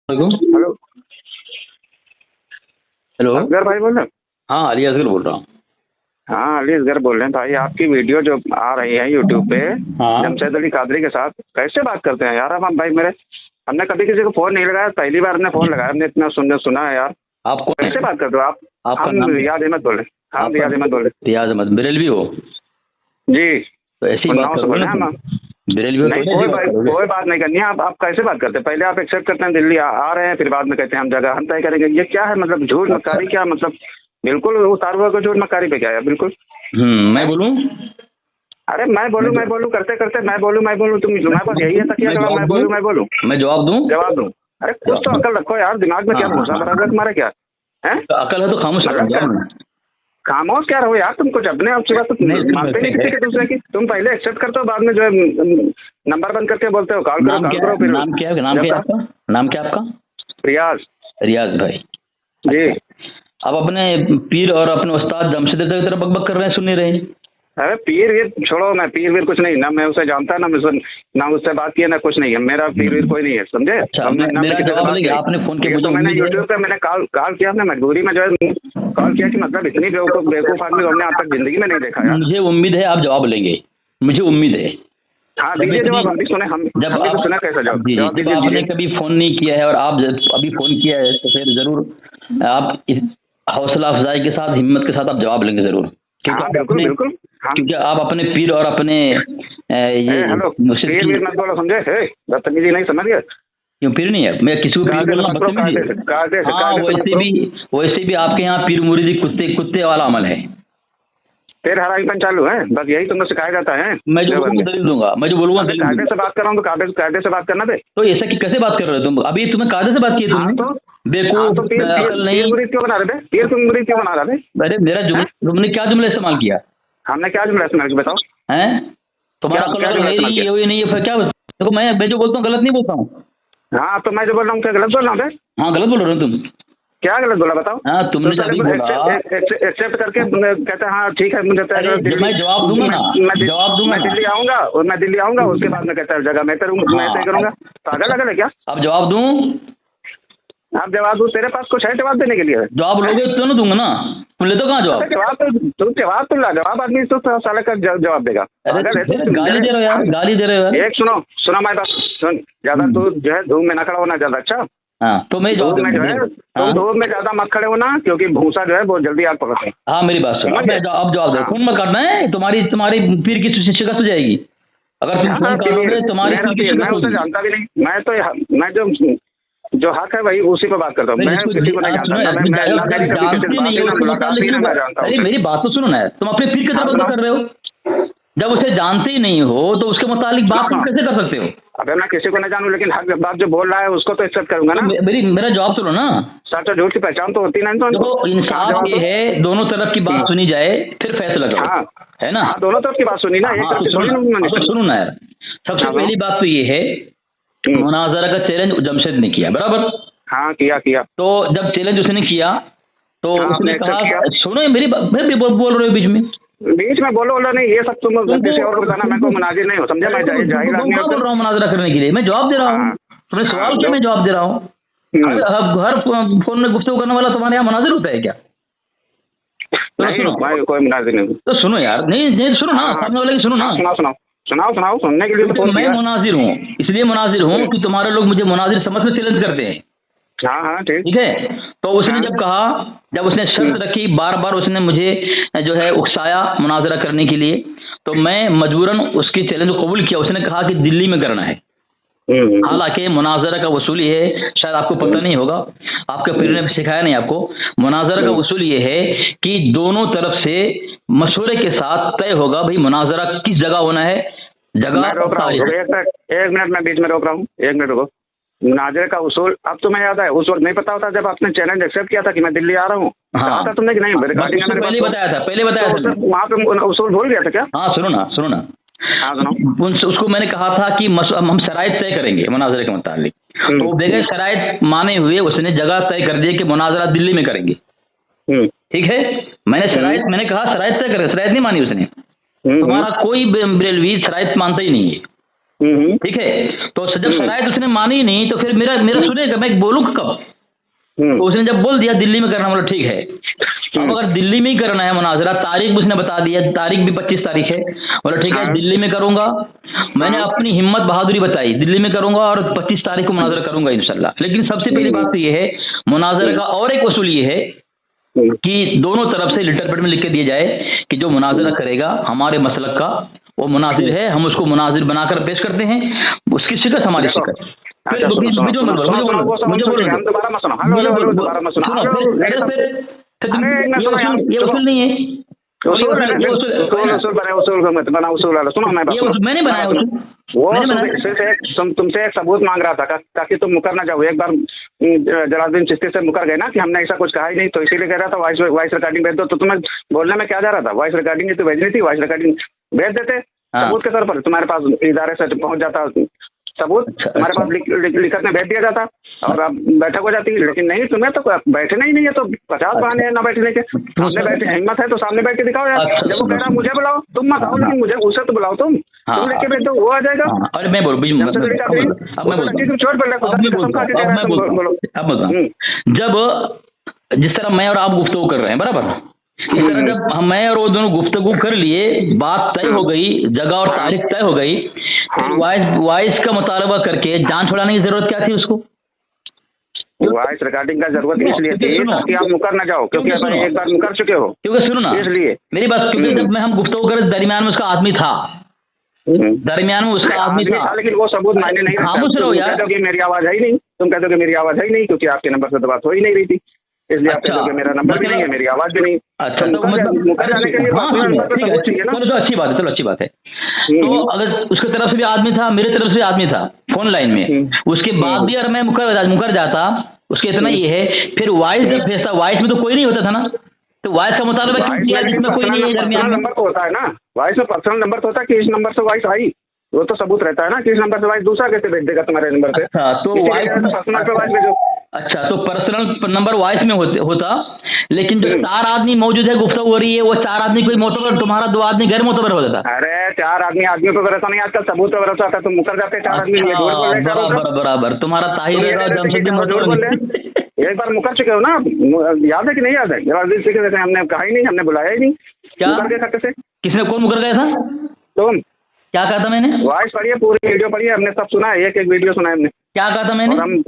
Hello hello. Asghar भाई बोल रहे हैं? हाँ, अली असगर बोल रहा हूँ। हाँ अली असगर बोल रहे हैं भाई। आपकी वीडियो जो आ रही है यूट्यूब पे हाँ। जमशेद अली कादरी के साथ, कैसे बात करते हैं यार हम भाई? मेरे हमने कभी किसी को फोन नहीं लगाया, पहली बार हमने फोन लगाया। हमने इतना सुना है यार। आपको कैसे बात करते हो आप? आपका हम नाम? रियाज अहमद बोल रहे हैं। हम रियाज अहमद बोल रहे रियाज अहमद बरेलवी हो? हैं जी। तो ऐसी बात उन्नाव से बोल रहे हैं हम। बरेलवी हो नहीं तो ऐसी बात करोगे? कोई बात नहीं करनी है। आप कैसे बात करते हैं? पहले आप एक्सेप्ट करते हैं दिल्ली आ रहे हैं, फिर बाद में कहते हैं हम जगह हम तय करेंगे। ये क्या है मतलब? झूठ मक्कारी क्या मतलब? बिल्कुल उतार हुआ को झूठ मक्कारी पे क्या है? बिल्कुल। मैं बोलूँ? अरे मैं बोलूं करते करते मैं बोलूं तुम तुम्हारे पास यही है तकिया जवाब? मैं बोलूं मैं जवाब दूँ? जवाब दूं? अरे कुछ तो अकल रखो यार, दिमाग में क्या भूसा भरा हुआ है तुम्हारा? क्या है? तो अकल है तो खामोश रहो मतलब ना। खामोश क्या रहो यार? तुम कुछ अपने आप से बात नहीं, मानते नहीं किसी के दूसरे की। तुम पहले एक्सेप्ट करते हो, बाद में जो है नंबर बंद करके बोलते हो कॉल करो फिर। नाम क्या है? नाम क्या है आपका? नाम क्या है आपका? रियाज। रियाज भाई जी। आप अपने पीर और अपने उस्ताद जमशेद की तरफ बकबक कर रहे हैं, सुन नहीं रहे? अरे पीर वीर छोड़ो। मैं पीर वीर कुछ नहीं ना, मैं उसे जानता ना उससे बात किया ना कुछ नहीं है। मेरा पीर वीर कोई नहीं है, समझे? अच्छा, ना मेरा जवाब लेंगे। आपने फोन किया तो मैंने यूट्यूब पे मैंने कॉल किया, हमने मजबूरी में जो है कॉल किया कि मतलब इतनी बेवकूफ आदमी हमने आज तक जिंदगी में नहीं देखा यार। मुझे उम्मीद है आप जवाब लेंगे, मुझे उम्मीद है। हाँ दीजिए जवाब। हम भी सुने, हम जब भी तो सुना कैसा जवाब? जवाब जब आपने दीजिए। कभी फोन नहीं किया है और आप अभी फोन किया है तो फिर जरूर आप इस हौसला अफजाई के साथ, हिम्मत के साथ आप जवाब लेंगे जरूर। हाँ बिल्कुल बिल्कुल। हाँ क्योंकि आप अपने पीर और अपने ये हेलो पीर वीर मत बोलो, समझे? बदतमीजी नहीं, समझ गए? क्यों पीर नहीं है? मैं किसी को पीर बोलना बदतमीजी? हाँ, वैसे भी आपके यहाँ पीर मुरीदी कुत्ते वाला अमल है। फिर हराईपन चालू है, बस यही तुमने सिखाया जाता है। मैं जो बोलूँगा दलील दूंगा, मैं जो बोलूँगा दलील कायदे दूंगा। से बात कर रहा हूँ तो कायदे से बात करना दे। तो ऐसा कि कैसे बात कर रहे हो तुम? अभी तुम्हें कायदे से बात की है तुमने? तो बेवकूफ, अकल नहीं। पीर मुरीद क्यों बना रहे थे? पीर तुम मुरीद क्यों बना रहे थे? अरे मेरा जुमला, तुमने क्या जुमला इस्तेमाल किया? हमने क्या जुमला इस्तेमाल किया बताओ? हैं? तुम्हारा क्या अकल जुमला है इस्तेमाल ही किया? ये नहीं है, फिर क्या? देखो मैं जो बोलता हूँ गलत नहीं बोलता हूँ। हाँ तो मैं जो बोल रहा हूँ क्या गलत बोल रहा हूँ? हाँ, गलत बोल रहे हो तुम। क्या गलत बोला बताओ? हाँ, तुमने जब अभी बोला एक्सेप्ट करके कहते हैं हाँ ठीक है मुझे मैं जवाब दूंगा ना, जवाब दूंगा मैं ना। दिल्ली आऊंगा और मैं दिल्ली आऊंगा उसके बाद में कहता है जगह मैं तय करूंगा। पागल अगल है क्या? अब जवाब दूं? आप जवाब दो, तेरे पास कुछ है जवाब देने के लिए? जवाब लोगे तो ना दूंगा ना, तुम ले तो कहाँ जवाब? जवाब तो ला, जवाब आदमी तो साला का जवाब देगा। अरे गाली दे रहे हो यार, गाली दे रहे हो यार। एक सुनो मैं बात सुन। ज्यादा तू जो है धूप में ना खड़ा होना ज्यादा अच्छा। हाँ तो मैं धूप में जो है तुम धूप में ज्यादा मत खड़े होना, क्योंकि भूसा जो है बहुत जल्दी आग पकड़ता है। हाँ मेरी बात सुनो, अब जवाब दो। फोन मत करना है, तुम्हारी पीर की शिकस्त हो जाएगी अगर तुम फोन करोगे। तुम्हारी पीर की शिकस्त मैं उसे जानता भी नहीं। मैं जो हक है वही उसी पे बात करता हूँ। मैं किसी को नहीं जानता। अरे मेरी बात तो सुनो ना, तुम अपने पीर की तरफ बात कर रहे हो। जब उसे जानते ही नहीं हो तो उसके मुतालिक बात तुम कैसे कर सकते हो? अबे मैं किसी को नहीं जानूं, लेकिन हक बात जो बोल रहा है उसको तो एक्सेप्ट करूंगा ना। मेरा जवाब सुनो ना। सच और झूठ की पहचान तो होती नहीं। तो इंसाफ ये है दोनों तरफ की बात सुनी जाए फिर फैसला करो। हाँ है ना? दोनों तरफ की बात सुनी ना, एक तरफ की थोड़ी। सुनो ना यार, सबसे पहली बात तो ये है मुनाजरा का चैलेंज जमशेद ने किया, बराबर? हाँ किया। तो जब चैलेंज उसने किया तो उसने कहा, सुनो मेरी बोल रहे हो बीच में बोलो नहीं, ये सब तुम किसी और को बताना। मैं कोई मुनाजिर नहीं हूँ, समझा? मैं जाहिर आदमी बोल रहा हूँ मुनाजरा करने के लिए, मैं जवाब दे रहा हूँ। तुमने सवाल किया, मैं जवाब दे रहा हूँ। हर फोन में गुफ्तगू करने वाला तुम्हारे यहाँ मुनाजिर होता है क्या? नहीं कोई मुनाजिर नहीं। तो सुनो यार, नहीं सुनो ना, सामने वाले की सुनो ना। सुनाओ सुनने के लिए तो मैं मुनाजिर हूँ, इसलिए मुनाजिर हूँ कि तुम्हारे लोग मुझे मुनाजिर समझ में चैलेंज करते हैं। हाँ ठीक है। तो उसने जब कहा, जब उसने शर्त रखी, बार बार उसने मुझे जो है उकसाया मुनाजरा करने के लिए, तो मैं मजबूरन उसकी चैलेंज को कबूल किया। उसने कहा कि दिल्ली में करना है। हालांकि मुनाजरा का वसूल ये है, शायद आपको पता नहीं होगा, आपके पीर ने सिखाया नहीं आपको। मुनाजरा का वसूल ये है कि दोनों तरफ से मशवरे के साथ तय होगा भाई मुनाजरा किस जगह होना है। जगह रोक रहा हूँ, एक मिनट में बीच में रोक रहा हूँ, एक मिनट रुको। मुनाजरे का उसूल अब तुम्हें याद है? उस वक्त नहीं पता होता जब आपने चैलेंज एक्सेप्ट किया था कि मैं दिल्ली आ रहा हूँ? कहा था तुमने कि नहीं? पहले बताया था। वहाँ पे उसूल भूल गया था क्या? हाँ सुनो ना। हाँ सुनो। उसको मैंने कहा था कि हम शराइत तय करेंगे मुनाजरे के मुतालिक। तो बगैर शराइत माने हुए उसने जगह तय कर दी कि मुनाजरा दिल्ली में करेंगे। ठीक है, मैंने कहा शराइत तय करेंगे, शराइत नहीं मानी उसने। तुम्हारा कोई बरेलवी शराइत मानता ही नहीं है। ठीक है। तो जब शरायत उसने मानी नहीं तो फिर मेरा मेरा सुनेगा, मैं बोलूँ कब? तो उसने जब बोल दिया दिल्ली में करना, बोला ठीक है। अब अगर दिल्ली में ही करना है मुनाजरा, तारीख उसने बता दिया, तारीख भी 25 तारीख है, बोला ठीक है दिल्ली में करूंगा। मैंने अपनी हिम्मत बहादुरी बताई, दिल्ली में करूंगा और 25 तारीख को मुनाजरा करूंगा इंशाल्लाह। लेकिन सबसे पहली बात तो ये है, मुनाजरे का और एक उसूल ये है कि दोनों तरफ से लेटर पैड में लिख के दिया जाए कि जो मुनाजरा करेगा हमारे मसलक का वो मुनाजिर है, हम उसको मुनाजिर बनाकर पेश करते हैं, उसकी शिकत हमारी शिकत। मैंने बनाया वो तुमसे एक सबूत मांग रहा था ताकि तुम मुकर ना जाओ। एक बार जलालुद्दीन चिश्ती से मुकर गए ना कि हमने ऐसा कुछ कहा ही नहीं, तो इसीलिए कह रहा था वॉइस रिकॉर्डिंग भेज दो। तो तुम्हें बोलने में क्या जा रहा था? वॉइस रिकॉर्डिंग तो भेजनी थी, वॉइस रिकॉर्डिंग भेज देते सबूत के तौर पर, तुम्हारे पास इदारे से पहुंच जाता सबूत, तुम्हारे पास लिखत में भेज दिया जाता और अब बैठक हो जाती। लेकिन नहीं, तुम्हें तो बैठना ही नहीं है, तो 50 बहाने हैं ना बैठने के। सामने बैठे, हिम्मत है तो सामने बैठ के दिखाओ यार। जब वो कह रहा मुझे बुलाओ, तुम मत आओ, लेकिन मुझे उसे तो बुलाओ, तुम लेके भेज दो, वो आ जाएगा। अरे मैं बोल जब जिस तरह मैं और आप गुफ्तगू कर रहे हैं बराबर, इस तरह जब मैं और वो दोनों गुफ्तगू कर लिए, बात तय हो गई, जगह और तारीख तय हो गई, फिर वॉइस का मुतालबा करके जान छुड़ाने की जरूरत क्या थी उसको? वॉइस रिकॉर्डिंग का जरूरत इसलिए थी कि आप मुकर ना जाओ, क्योंकि आप एक बार मुकर चुके हो। क्योंकि सुनो ना, इसलिए मेरी बात, क्योंकि जब मैं हम गुफ्तगू कर दरमियान में उसका आदमी था, दरमियान में उसका आदमी था, लेकिन वो सबूत मायने नहीं। खामोश रहो यार, क्योंकि मेरी आवाज है ही नहीं, तुम कहते हो कि मेरी आवाज है ही नहीं, क्योंकि आपके नंबर से तो बात हो ही नहीं रही थी, इसलिए आप कहते हो कि मेरा नंबर भी नहीं है, मेरी आवाज भी नहीं। अच्छा, तो मुकर जाने के लिए चलो अच्छी बात है, चलो अच्छी बात है। तो अगर उसकी तरफ से भी आदमी था, मेरी तरफ से आदमी था फोन लाइन में, उसके बाद भी अगर मैं मुकर जाता, उसके इतना ये है, फिर वॉइस जब भेजता, वॉइस में तो कोई नहीं होता था ना, तो वॉइस का मुताबिक क्यों किया जिसमें कोई नहीं है? दरमियान नंबर तो होता है ना, वॉइस में पर्सनल नंबर तो होता है कि इस नंबर से वॉइस आई, वो तो सबूत रहता है ना कि इस नंबर से वॉइस दूसरा कैसे भेज देगा तुम्हारे नंबर पे। अच्छा, तो पर्सनल पे वॉइस भेजो। अच्छा, तो पर्सनल नंबर वॉइस में होता, लेकिन जो 4 आदमी मौजूद है, गुफ्तगू हो रही है, वो 4 आदमी कोई मोतबर, तुम्हारा 2 आदमी गैर मोतबर हो जाता। अरे 4 आदमियों पे भरोसा नहीं, आजकल सबूत पे भरोसा आता, तुम मुकर जाते 4 आदमी। बराबर तुम्हारा ताहिर एक बार मुकर चुके हो ना, याद है कि नहीं याद है? जलालुद्दीन चिश्ती से हमने कहा ही नहीं, हमने बुलाया ही नहीं। क्या मुकर गए से? किसने, कौन मुकर गया था? तुम। क्या कहा था मैंने? वॉइस पढ़िए, पूरी वीडियो पढ़िए, हमने सब सुना है, एक वीडियो सुना है हमने। क्या कहा था मैंने? हम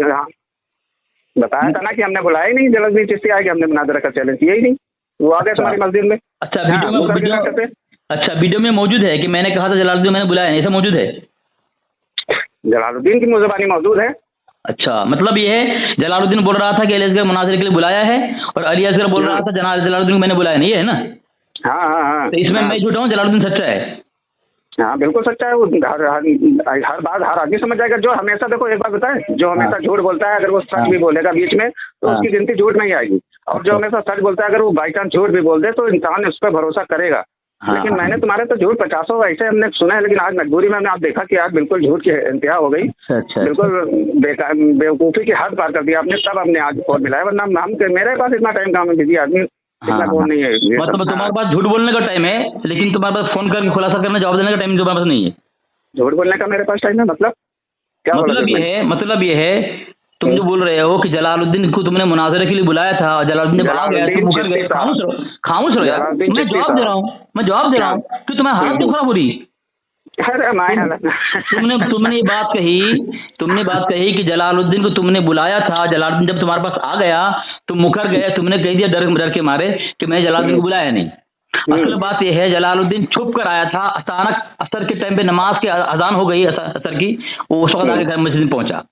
बताया था ना कि हमने बुलाया ही नहीं, जलालुद्दीन चिश्ती आए कि हमने मुनाजरा का चैलेंज किया ही नहीं, वो आ गए तुम्हारी मस्जिद में। अच्छा, वीडियो में मौजूद है कि मैंने कहा था जलालुद्दीन, मैंने बुलाया नहीं, ऐसा मौजूद है? जलालुद्दीन की मुज़बानी मौजूद है। अच्छा, मतलब ये है जलालुद्दीन बोल रहा था कि अली असगर मुनाजरे के लिए बुलाया है, और अली असगर बोल रहा था जलालुद्दीन को मैंने बुलाया नहीं, है ना? हाँ। तो इसमें मैं झूठा हूँ, जलालुद्दीन सच्चा है? हाँ बिल्कुल सच्चा है वो। हर बात हर आदमी समझ जाएगा। जो हमेशा, देखो एक बात बताए, जो हमेशा झूठ बोलता है, अगर वो सच भी बोलेगा बीच में तो उसकी गिनती झूठ नहीं आएगी। और जो हमेशा सच बोलता है, अगर वो बाई चांस झूठ भी बोल दे तो इंसान उस पर भरोसा करेगा। लेकिन मैंने तुम्हारे तो झूठ 50 ऐसे हमने सुना है, लेकिन आज मजबूरी में हमने आप देखा कि आज बिल्कुल झूठ की इंतहा हो गई। बिल्कुल बेवकूफ़ी की हद पार कर दिया आपने, तब हमने आज फोन मिलाया, वरना हम मेरे पास इतना टाइम काम है, बिजी आदमी नहीं है। मतलब तुम्हारे पास झूठ बोलने का टाइम है, लेकिन तुम्हारे पास फोन करके खुलासा करना, जवाब देने का टाइम तुम्हारे पास नहीं है। झूठ बोलने का मेरे पास टाइम है, मतलब क्या? मतलब ये है तुम जो बोल रहे हो कि जलालुद्दीन को तुमने मुनाजरे के लिए बुलाया था, जलालुद्दीन जब आ गया तो मुकर गए। खामोश रहो यार, मैं जवाब दे रहा हूँ कि तुम्हें हालत क्यों खराब हो रही? तुमने बात कही कि जलालुद्दीन को तुमने बुलाया था, जलालुद्दीन जब तुम्हारे पास आ गया तुम मुकर गए, तुमने कह दिया डर के मारे कि मैंने जलालुद्दीन को बुलाया नहीं। असल बात यह है जलालुद्दीन छुप कर आया था, अचानक असर के टाइम पे नमाज के अजान हो गई असर की, वो उस वक्त आके घर मस्जिद में पहुंचा,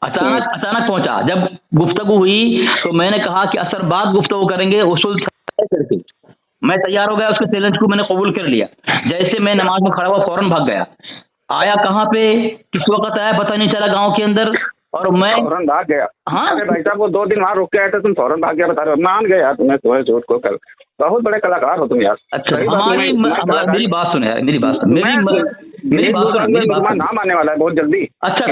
अचानक पहुंचा। जब गुफ्तगू हुई तो मैंने कहा कि असर बाद गुफ्तगू करेंगे, उसूल करके मैं तैयार हो गया, उसके चैलेंज को मैंने कबूल कर लिया। जैसे मैं नमाज में खड़ा हुआ फौरन भाग गया, आया कहाँ पे किस वक्त आया पता नहीं चला, गाँव के अंदर, और मैं फौरन भाग गया। हाँ भाई साहब, वो 2 दिन वहाँ रुक के आए थे, तुम फौरन भाग गया, बता रहे हो। मान गया तुम्हें, तुम्हें झूठ को कल, बहुत बड़े कलाकार हो तुम यार। अच्छा, मेरी बात सुन यार, मेरी बात नाम आने वाला है बहुत जल्दी। अच्छा,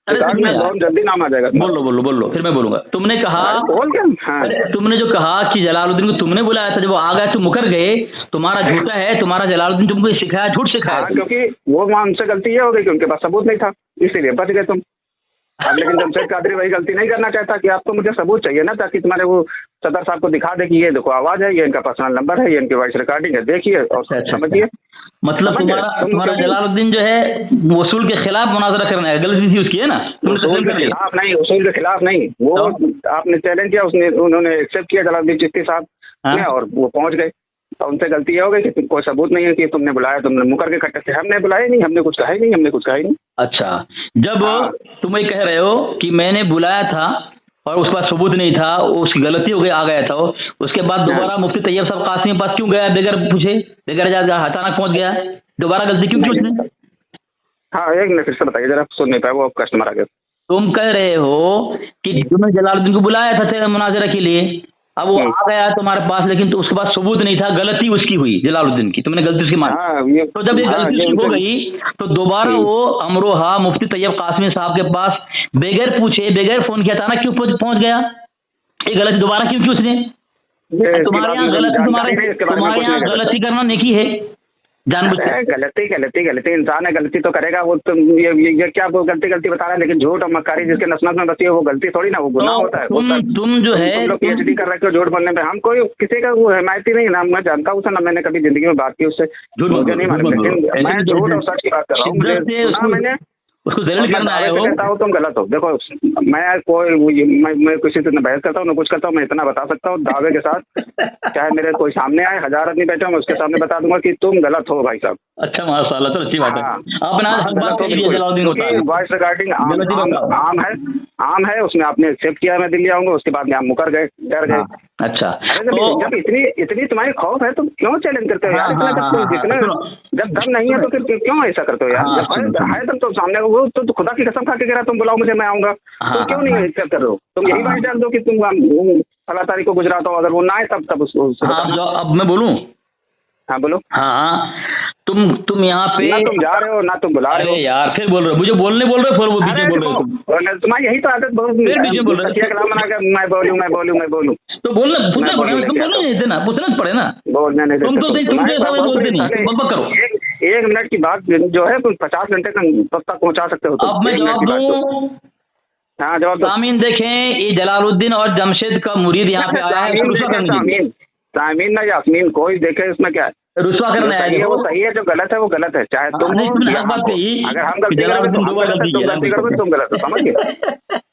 अरे बहुत जल्दी नाम आ जाएगा। बोल लो फिर मैं बोलूंगा। तुमने कहा, बोल क्या? हाँ, तुमने जो कहा कि जलालुद्दीन को तुमने बुलाया था, जब वो आ गए तो मुकर गए, तुम्हारा झूठा है, तुम्हारा जलालुद्दीन तुमको सिखाया, झूठ सिखाया। क्योंकि वो वहाँ उनसे गलती ये हो गई कि उनके पास सबूत नहीं था, इसीलिए बच गए तुम। अब लेकिन जमशेद कादरी वही गलती नहीं करना चाहता कि आपको मुझे सबूत चाहिए ना, ताकि तुम्हारे वो सदर साहब को दिखा दे कि ये देखो आवाज है, ये इनका पर्सनल नंबर है, ये इनकी वॉइस रिकॉर्डिंग है, देखिए और समझिए। मतलब तुम्हारा जलालुद्दीन जो है वसूल के खिलाफ मुनाजरा करना है, गलती थी उसकी, है ना? वसूल के खिलाफ नहीं, वसूल के खिलाफ नहीं, वो आपने चैलेंज किया, उन्होंने एक्सेप्ट किया जलालुद्दीन चिश्ती साहब और वो पहुंच गए। और उनसे गलती ये हो गई कि कोई सबूत नहीं है कि तुमने बुलाया, तुमने मुकर के खट्टे से, हमने बुलाया नहीं, हमने कुछ कहा ही नहीं, हमने कुछ कहा ही नहीं। अच्छा, जब तुम ये कह रहे हो कि मैंने बुलाया था और उसके बाद सबूत नहीं था, उसकी गलती हो गई, आ गया था, उसके बाद दोबारा मुफ्ती तैयब साहब कासिम के पास क्यों गया बगैर पूछे, बगैर अचानक पहुंच गया, दोबारा गलती क्यों की उसने? हाँ, एक मिनट फिर से बताइए जरा, सुन नहीं पाया, वो कस्टमर आ गया। तुम कह रहे हो कि तुमने जलालुद्दीन को बुलाया था मुनाजरा के लिए, अब वो आ गया तुम्हारे पास, लेकिन तो उसके बाद सबूत नहीं था, गलती उसकी हुई जलालुद्दीन की, तुमने गलती उसकी मानी। तो जब ये गलती उसकी हो गई तो दोबारा वो अमरोहा मुफ्ती तैयब कासिमी साहब के पास बगैर पूछे, बगैर फोन किया, अचानक क्यों पहुंच गया? ये गलती दोबारा क्यों उसने? तुम्हारे यहाँ गलती करना नेकी है, गलती इंसान है, गलती तो करेगा वो। तुम ये क्या वो गलती बता रहा है, लेकिन झूठ और मक्कारी जिसके नस्ल में बसी है वो गलती थोड़ी ना, वो गुनाह होता है। तुम जो है PhD कर रहे हो झूठ बोलने पे, हम कोई किसी का वो हिमायती नहीं ना, मैं जानता हूँ ना, मैंने कभी जिंदगी में बात की उससे, झूठ मुझे नहीं मालूम, लेकिन मैं झूठ और सच की बात कर रहा हूँ। मैंने उसको जरूर करना है, कहता हूँ तुम गलत हो। देखो मैं कोई मैं किसी से न बहस करता हूँ न कुछ करता हूँ, मैं इतना बता सकता हूँ दावे के साथ, चाहे मेरे कोई सामने आए, 1000 आदमी बैठे हो, मैं उसके सामने बता दूंगा कि तुम गलत हो भाई साहब। अच्छा माशाल्लाह, तो अच्छी बात है। आपने वॉइस रिकॉर्डिंग आम है, उसमें आपने एक्सेप्ट किया मैं दिल्ली आऊंगा, उसके बाद में आप मुकर गए, डर गए। अच्छा, जब इतनी तुम्हारी खौफ है, तुम क्यों चैलेंज करते हो यार? जितना जब दम नहीं है तो फिर क्यों ऐसा करते हो यार? जब है तब तो सामने वो तो खुदा की कसम खा के कह रहा तुम बुलाओ मुझे, मैं आऊंगा, तुम क्यों नहीं एक्सेप्ट कर रहे हो? तुम यही बात डाल दो कि तुम 16 तारीख को गुजरात हो, अगर वो ना आए तब अब मैं बोलूं? हाँ बोलो। हाँ, तुम यहाँ पे ना तुम जा रहे हो ना तुम बुला रहे हो यार, फिर बोल रहे हो, मुझे बोल रहे हो, वो बीच में बोल रहे हो, तुम्हारी यही तो आदत बहुत, फिर बीच में बोल रहे हो, कलाम बना के मैं बोलूं तो बोलना पूछना पड़े ना, बोलना नहीं, तुम तो बोलते नहीं, बक करो। 1 मिनट की बात जो है तुम 50 घंटे तक पहुंचा सकते हो। अब मैं जवाब दूं? हाँ जवाब दो। सामीन देखें, ये जलालुद्दीन और जमशेद का मुरीद यहाँ पे आया है, सामीन ना यास्मीन, कोई देखे इसमें क्या है, रुस्वा करना है, वो सही है, जो गलत है वो गलत है, चाहे तुम अगर हम गलती करोगे तुम गलत हो, समझ गए?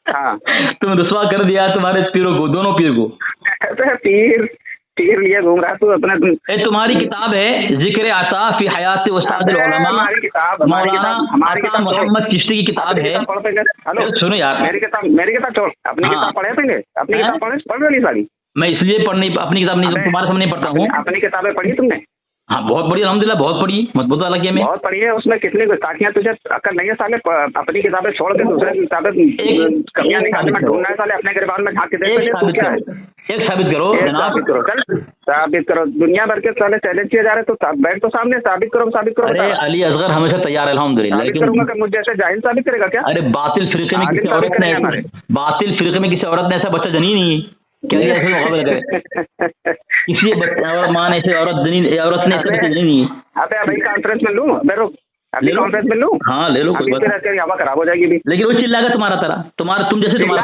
हाँ, तुम रुस्वा कर दिया तुम्हारे पीरों को, दोनों पीर को। पीर लिए घूम रहा तू अपने। तुम्हारी किताब है जिक्र आता फी हयात उस्तादुल उलमा, हमारी किताब मोहम्मद चिश्ती की किताब है। हेलो सुनो यार, मेरी किताब छोड़, अपनी किताब पढ़े थे, अपनी किताब पढ़ रही सारी। मैं इसलिए अपनी किताब नहीं, तुम्हारे सामने पढ़ता हूँ। अपनी किताबें पढ़ी तुमने? हाँ बहुत बढ़िया, अल्हम्दुलिल्लाह बहुत पढ़ी, मजबूत वाला किया मैं, बहुत पढ़ी है। उसमें कितनी ताकियां तुझे अक्ल नहीं है साले, अपनी किताबें छोड़ के दूसरे किताबें कमियां निकालने में ढूंढना है साले, अपने गिरबान में झांक के देख एक साबित करो जनाब, साबित करो। दुनिया भर के साले चैलेंज किए जा रहे, तो बैठ तो सामने, साबित करो। अरे अली असगर हमेशा तैयार है अल्हम्दुलिल्लाह, लेकिन मुझे जैसे जाहिल साबित करेगा क्या? अरे बातिल फिरके में किसी औरत ने ऐसा बच्चा जनी नहीं, क्या किसी बच्चा माँ ने ऐसे औरत ने नहीं। अबे भाई कॉन्फ्रेंस में लूं, अभी कॉन्फ्रेंस में लूं? हाँ ले लो, कोई बात नहीं, हवा खराब हो जाएगी भी। लेकिन वो चिल्लाएगा तुम्हारा तरह, तुम जैसे तुम्हारा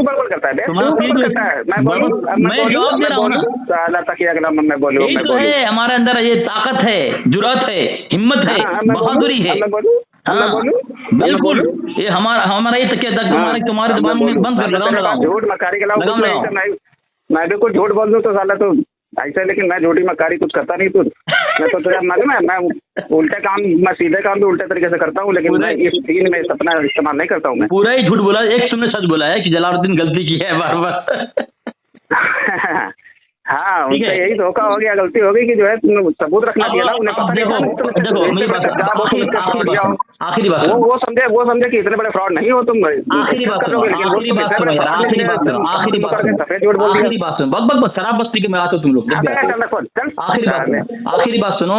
बड़बड़ करता है, मैं जवाब दे रहा हूँ ना, तकिया कलाम मैं बोलूं, हमारे अंदर ये ताकत है, जुर्रत है, हिम्मत है, बहादुरी है। हाँ बिल्कुल, ये हमारा ये तकिया तुम्हारे जुबान में बंद कर लगाओ, झूठ मक्कारी के मैं भी कुछ झूठ बोल दूं तो साला तो ऐसा, लेकिन मैं झूठी मक्कारी कुछ करता नहीं। मैं तो तुझे मालूम है, मैं उल्टे काम, मैं सीधे काम भी उल्टे तरीके से करता हूँ, लेकिन मैं इस दीन में अपना इस्तेमाल नहीं करता हूँ। मैं पूरा ही झूठ बोला, एक तुमने सच बोला है कि जलालुद्दीन गलती की है बार बार। हाँ, उनसे यही धोखा हो गया, गलती हो गई कि जो है सबूत रखना चाहिए ना उन्हें। आखिरी बात, वो समझे कि इतने बड़े फ्रॉड नहीं हो तुम। आखिरी बात सुनो, शराब बस्ती के में आते हो तुम लोग। आखिरी बात सुनो,